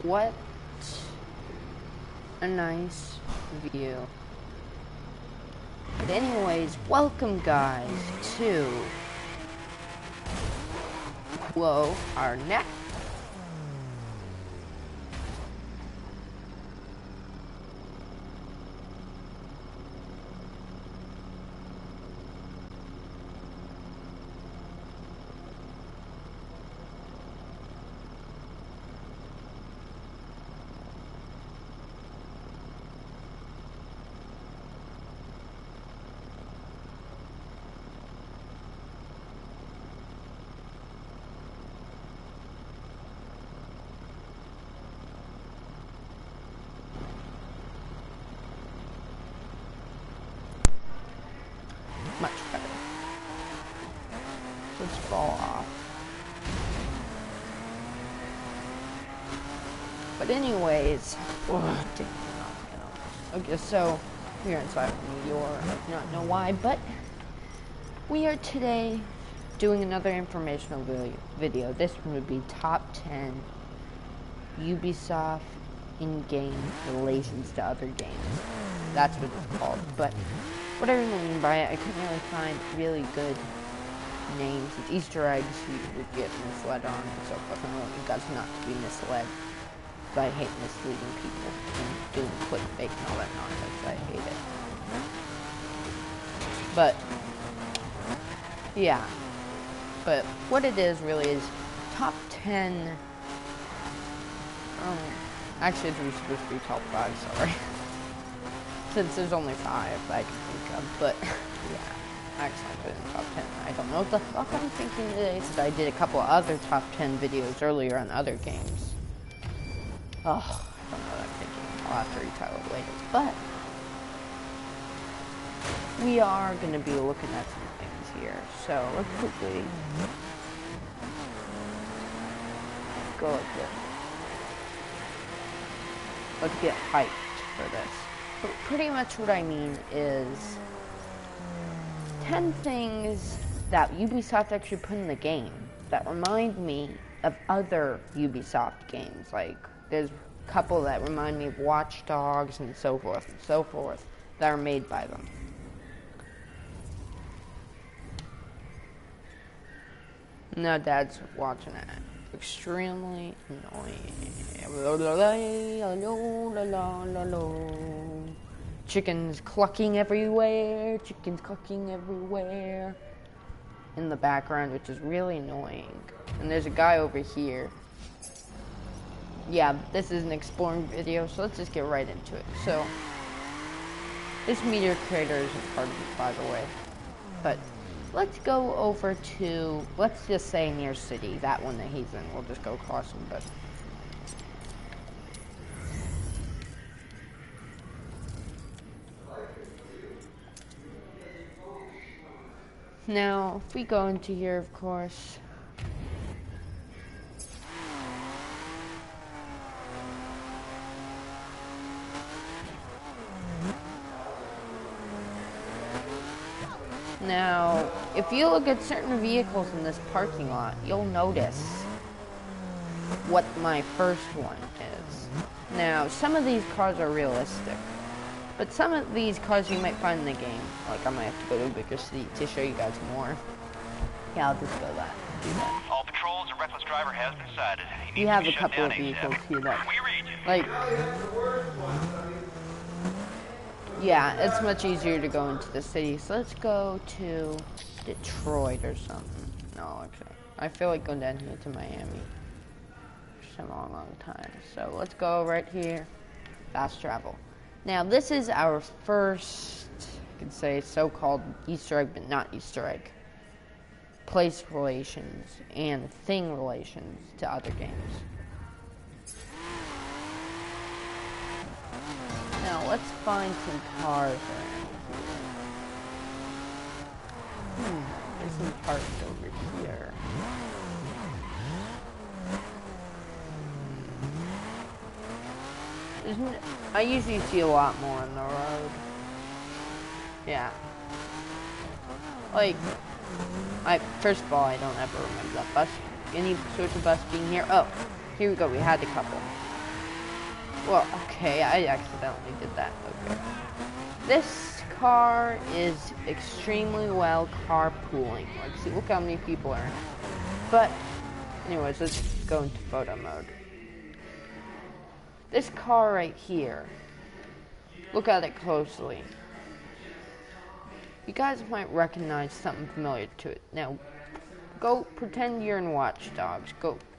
What a nice view. But anyways, welcome guys to our next much better. Let's fall off. But anyways, okay, so we're inside of New York. I do not know why, but we are today doing another informational video. This one would be top 10 Ubisoft in-game relations to other games. That's what it's called. But what I really mean by it, I couldn't really find really good names and Easter eggs you would get misled on and so forth. I want you guys not to be misled. But I hate misleading people and doing clickbait and all that nonsense. I hate it. But yeah. But what it is really is top 10. Actually, it's supposed to be top 5. Sorry. Since there's only 5 I can think of, but yeah, actually I put in top 10. I don't know what the fuck I'm thinking today, since I did a couple other top 10 videos earlier on other games. Oh, I don't know what I'm thinking. I'll have to retitle it later, but we are going to be looking at some things here, so let's quickly go like this. Let's get hyped for this. But pretty much what I mean is 10 things that Ubisoft actually put in the game that remind me of other Ubisoft games. Like, there's a couple that remind me of Watch Dogs and so forth that are made by them. Now Dad's watching it. Extremely annoying. Chickens clucking everywhere. In the background, which is really annoying. And there's a guy over here. Yeah, this is an exploring video, so let's just get right into it. So, this meteor crater isn't part of it, by the way. But let's go over to, let's just say near city, that one that he's in. We'll just go across him, but now, if we go into here, of course, now, if you look at certain vehicles in this parking lot, you'll notice what my first one is. Now, some of these cars are realistic, but some of these cars you might find in the game, like I might have to go to a bigger city to show you guys more. Yeah, I'll just go do that. All patrols, a reckless driver has been sighted. You have a couple of vehicles here that, like, yeah, it's much easier to go into the city. So let's go to Detroit or something. No, actually, I feel like going down here to Miami for some long time. So let's go right here, fast travel. Now this is our first, I could say, so-called Easter egg, but not Easter egg. Place relations and thing relations to other games. Now, let's find some cars around here. There's some parts over here. I usually see a lot more on the road. Yeah. Like, first of all, I don't ever remember that bus, any sort of bus being here. Oh, here we go, we had a couple. Well, okay, I accidentally did that. Okay. This car is extremely well carpooling. Like, see, look how many people are in it. But, anyways, let's go into photo mode. This car right here, look at it closely. You guys might recognize something familiar to it. Now, go pretend you're in Watch Dogs.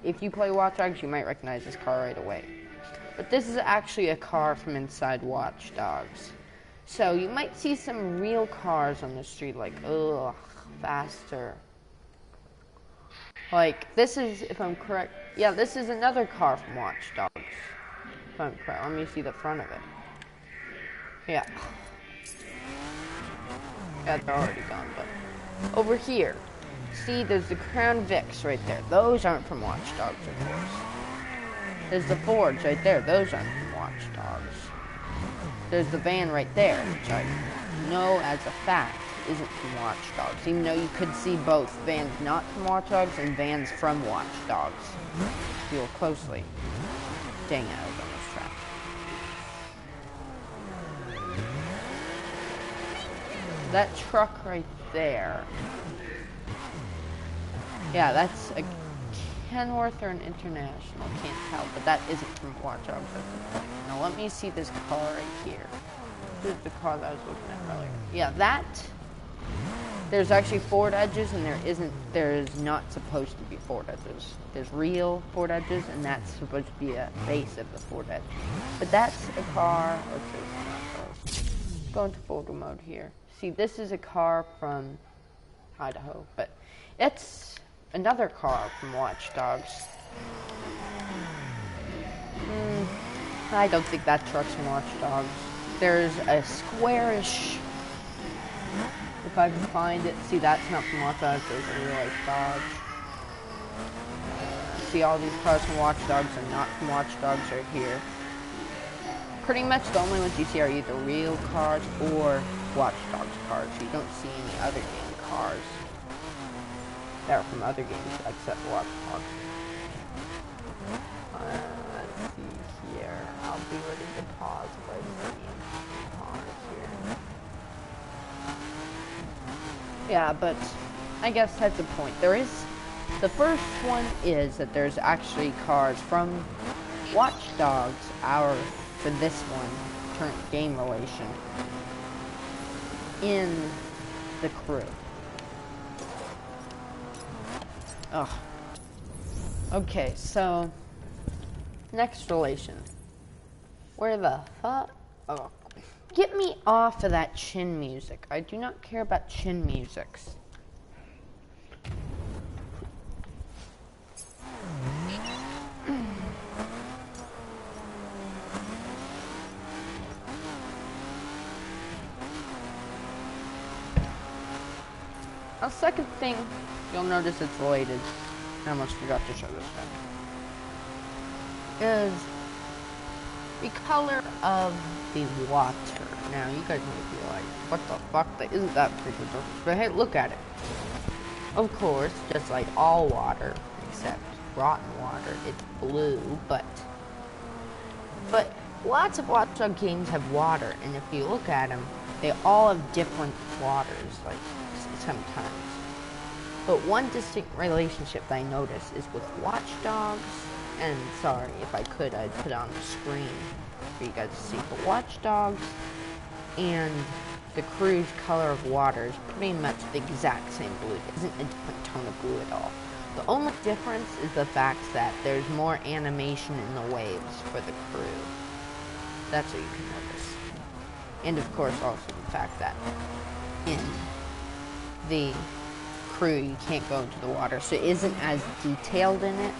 If you play Watch Dogs, you might recognize this car right away. But this is actually a car from inside Watch Dogs. So you might see some real cars on the street, like, ugh, faster. Like, this is, if I'm correct, yeah, this is another car from Watch Dogs. If I'm correct, let me see the front of it. Yeah. Yeah, they're already gone, but over here, see, there's the Crown Vics right there. Those aren't from Watch Dogs, of course. There's the Fords right there. Those aren't from Watch Dogs. There's the van right there, which I know as a fact isn't from Watch Dogs, even though you could see both vans not from Watch Dogs and vans from Watch Dogs. If you look closely. Dang it, I was almost trapped. That truck right there. Yeah, that's a Kenworth or an International, can't tell, but that isn't from Watch Dogs at the point. Now let me see this car right here. This is the car that I was looking at earlier. Yeah, that, there's actually Ford edges, and there is not supposed to be Ford edges. There's real Ford edges, and that's supposed to be a base of the Ford edge. But that's a car, let's go into photo mode here. See, this is a car from Idaho, but it's another car from Watch Dogs. I don't think that truck's from Watch Dogs. There's a squarish, if I can find it, see, that's not from Watch Dogs, there's a real life Dodge. See, all these cars from Watch Dogs are not from Watch Dogs right here. Pretty much the only ones you see are either real cars or Watch Dogs cars. You don't see any other game cars that are from other games except Watch Dogs. Let's see here. I'll be ready to pause if I see cars here. Yeah, but I guess that's the point. The first one is that there's actually cars from Watch Dogs, for this one, current game relation, in the crew. Ugh. Okay, so, next relation. Where the fuck? Oh. Get me off of that chin music. I do not care about chin musics. A second thing, you'll notice it's related, I almost forgot to show this thing, is the color of the water. Now, you guys may be like, what the fuck, that isn't that freaking different, but hey, look at it. Of course, just like all water, except rotten water, it's blue, but lots of Watch Dogs games have water, and if you look at them, they all have different waters, like, sometimes. But one distinct relationship that I notice is with Watch Dogs, and sorry, if I could, I'd put it on the screen for you guys to see, but Watch Dogs and the crew's color of water is pretty much the exact same blue. It isn't a different tone of blue at all. The only difference is the fact that there's more animation in the waves for the crew. That's what you can notice. And of course also the fact that in the crew you can't go into the water, so it isn't as detailed in it,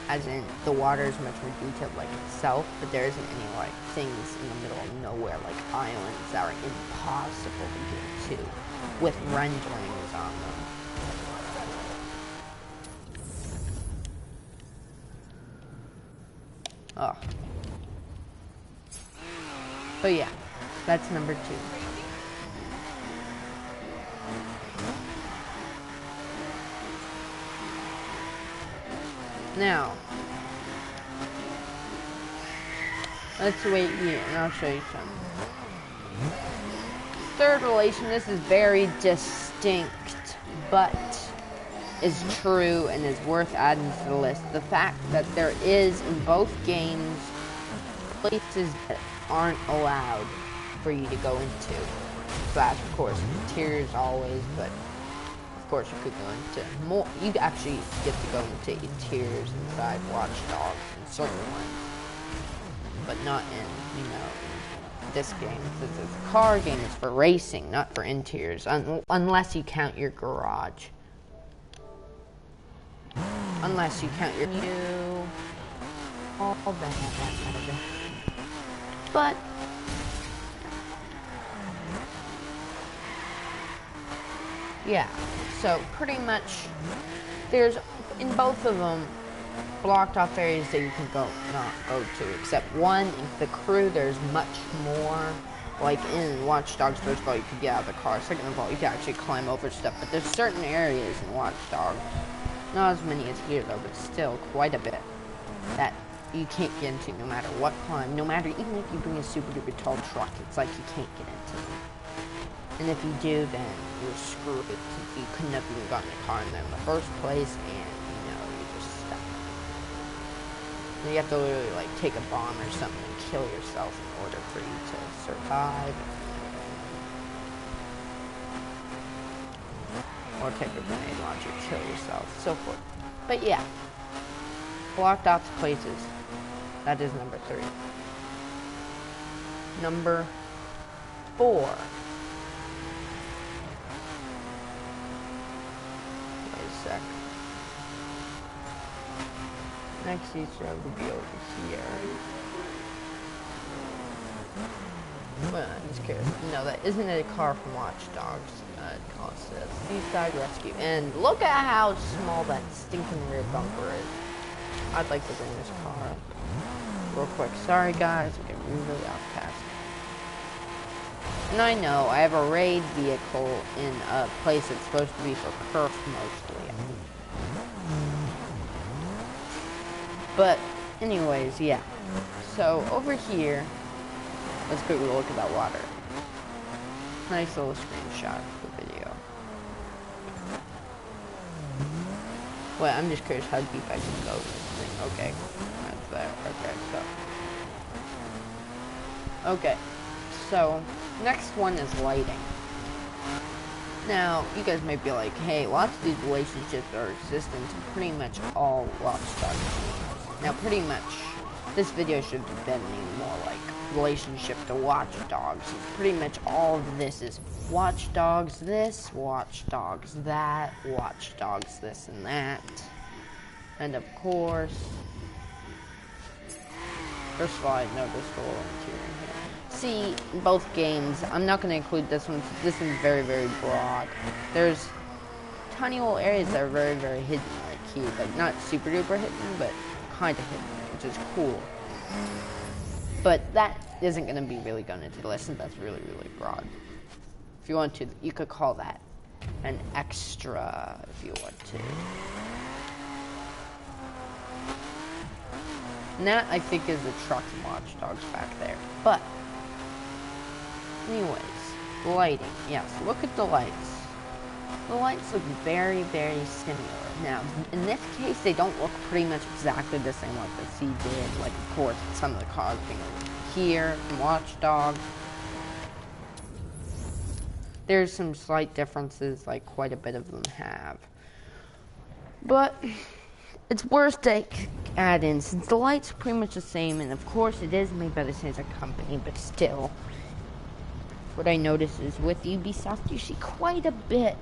as in the water is much more detailed like itself, but there isn't any like things in the middle of nowhere like islands that are impossible to get to with renderings on them. Oh. But yeah, that's number 2. Now, Let's wait here, and I'll show you some. Third relation, this is very distinct, but is true and is worth adding to the list. The fact that there is, in both games, places that aren't allowed for you to go into. Slash, of course, interiors always, but of course you could go into more. You actually get to go into interiors inside Watch Dogs in certain ones, but not in, you know, this game. This is a car game. It's for racing, not for interiors, unless you count your garage. Unless you count your all that. But yeah, so pretty much there's in both of them blocked off areas that you can not go to, except one in the crew. There's much more. Like in Watch Dogs, first of all, you can get out of the car. Second of all, you can actually climb over stuff. But there's certain areas in Watch Dogs, not as many as here though, but still quite a bit, that you can't get into no matter what climb. No matter, even if you bring a super duper tall truck, it's like you can't get into them. And if you do, then you're screwed. You couldn't have even gotten a car in there in the first place, and you have to literally like take a bomb or something and kill yourself in order for you to survive. Or take a grenade launcher, kill yourself, so forth. But yeah, blocked off places. That is number 3. Number 4. Wait a sec. Next Easter will be over here. Well, I'm just curious. No, that isn't a car from Watch Dogs. It says Seaside Rescue. And look at how small that stinking rear bumper is. I'd like to bring this car up real quick. Sorry guys, I'm getting really off task. And I know, I have a raid vehicle in a place that's supposed to be for perf mostly. But anyways, yeah. So over here, let's quickly look at that water. Nice little screenshot of the video. Well, I'm just curious how deep I can go in this thing. Okay, that's there. Okay, so next one is lighting. Now, you guys might be like, hey, lots of these relationships are existent in pretty much all Watch Dogs games. Now, pretty much, this video should have been more like relationship to Watch Dogs. Pretty much all of this is Watch Dogs this, Watch Dogs that, Watch Dogs this and that. And of course, first of all, I noticed a little interior here. See, both games, I'm not going to include this one. This one's very, very broad. There's tiny little areas that are very, very hidden, like here. Like, not super duper hidden, but kind of hidden, which is cool. But that isn't going to be really going into the list, and that's really, really broad. If you want to, you could call that an extra, if you want to. And that, I think, is the truck from Watch Dogs back there. But anyways, lighting. Yes, look at the lights. The lights look very, very similar. Now, in this case, they don't look pretty much exactly the same like the C did. Like, of course, some of the cars being here from Watch Dogs. There's some slight differences, like quite a bit of them have. But it's worth to add in, since the lights are pretty much the same, and of course it is made by the same company, but still. What I notice is with Ubisoft, you see quite a bit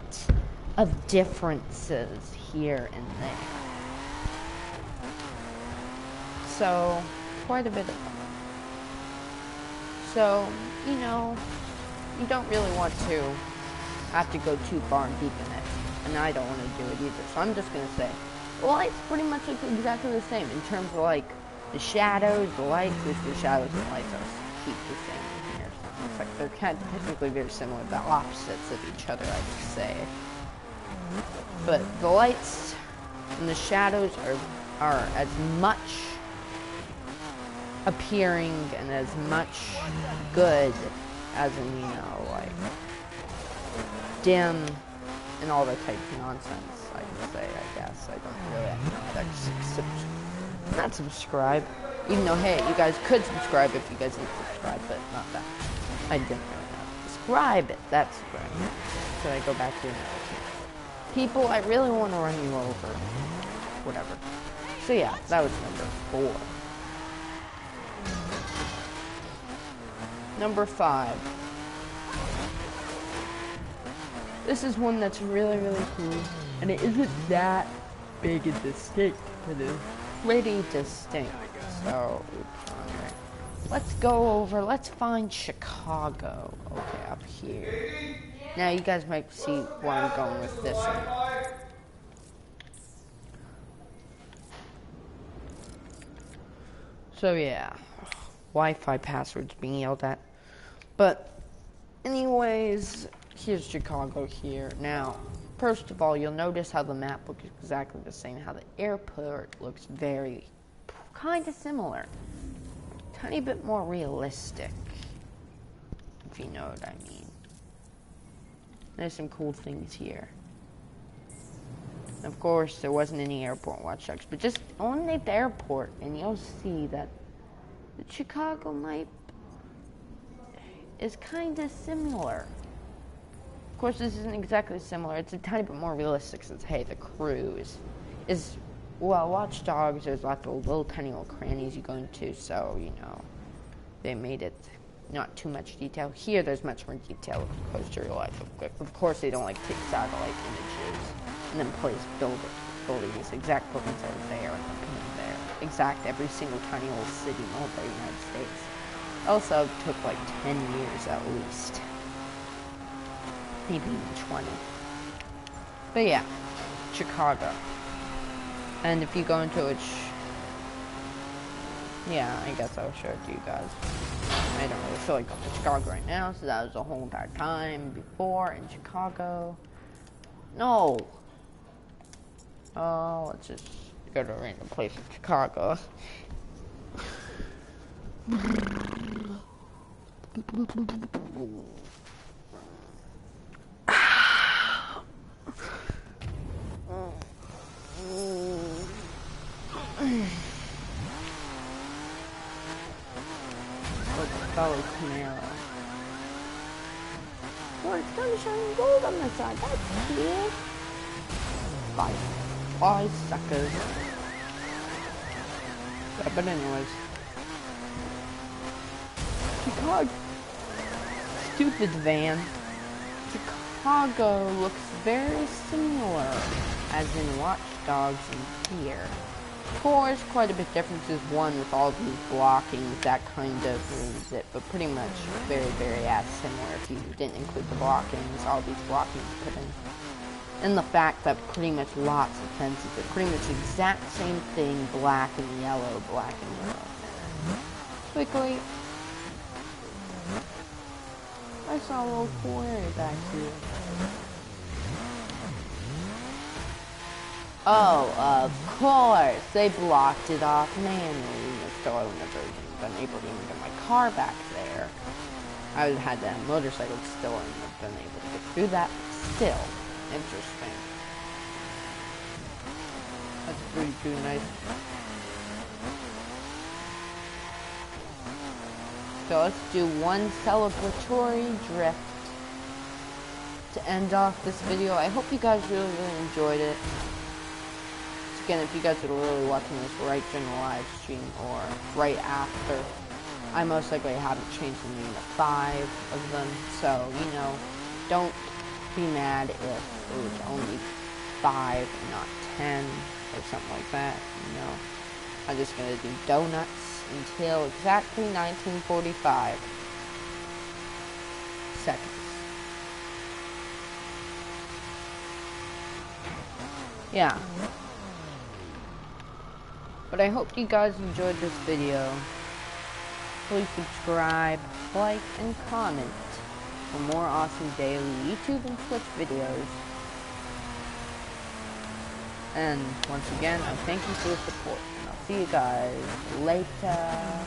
of differences here and there. So, quite a bit of them. So, you know, you don't really want to have to go too far and deep in it. And I don't want to do it either. So I'm just going to say, the lights pretty much look exactly the same in terms of like the shadows, the lights, which the shadows and lights are keep the same in here. So it's like they're kind of technically very similar, the opposites of each other, I would say. But the lights and the shadows are as much appearing and as much good as in, you know, like dim and all that type of nonsense, I can say, I guess. I don't really know how to not subscribe. Even though, hey, you guys could subscribe if you guys didn't subscribe, but not that. I didn't really know. Subscribe it, that's right. Should I go back to another team? People, I really want to run you over. Whatever. So yeah, that was number 4. Number 5. This is one that's really, really cool, and it isn't that big and distinct, but it's pretty distinct. So, alright. Let's find Chicago. Okay, up here. Now, you guys might see where I'm going with this one. So, yeah. Wi-Fi passwords being yelled at. But, anyways, here's Chicago here. Now, first of all, you'll notice how the map looks exactly the same. How the airport looks very kind of similar. Tiny bit more realistic, if you know what I mean. There's some cool things here. Of course, there wasn't any airport watchdogs, but just eliminate the airport, and you'll see that the Chicago map is kind of similar. Of course, this isn't exactly similar. It's a tiny bit more realistic since, hey, the crew is well, watchdogs, there's lots of little tiny little crannies you go into, so, you know, they made it not too much detail. Here, there's much more detail close to real life. Of course, they don't, like, take satellite images and then place buildings, exact buildings that are there and then put them there. Exact every single tiny little city in all the United States. Also, took, like, 10 years at least. Maybe even 20. But yeah, Chicago. And if you go into it, yeah, I guess I'll show it to you guys. I don't really feel like going to Chicago right now, so that was the whole entire time before in Chicago. No! Oh, let's just go to a random place in Chicago. Fellow Camaro. Well, it's gonna shine gold on the side. That's cute. Bye, suckers. Yeah, but anyways, Chicago. Stupid van. Chicago looks very similar, as in Watch Dogs and here. Of course, quite a bit differences. One with all these blockings, that kind of ruins it, but pretty much very, very as similar if you didn't include the blockings, all these blockings put in. And the fact that pretty much lots of fences are pretty much the exact same thing, black and yellow, black and yellow. Quickly, I saw a little cool area back here. Oh, of course, they blocked it off manually, so I would never even been able to even get my car back there. I would have had that motorcycle still and have been able to get through that. Still, interesting. That's pretty nice. So let's do one celebratory drift to end off this video. I hope you guys really, really enjoyed it. Again, if you guys are really watching this right during the live stream or right after, I most likely haven't changed the name to 5 of them, so, you know, don't be mad if it was only 5 and not 10 or something like that, you know. I'm just going to do donuts until exactly 1945 seconds. Yeah. But I hope you guys enjoyed this video. Please subscribe, like, and comment for more awesome daily YouTube and Twitch videos. And once again, I thank you for the support, and I'll see you guys later.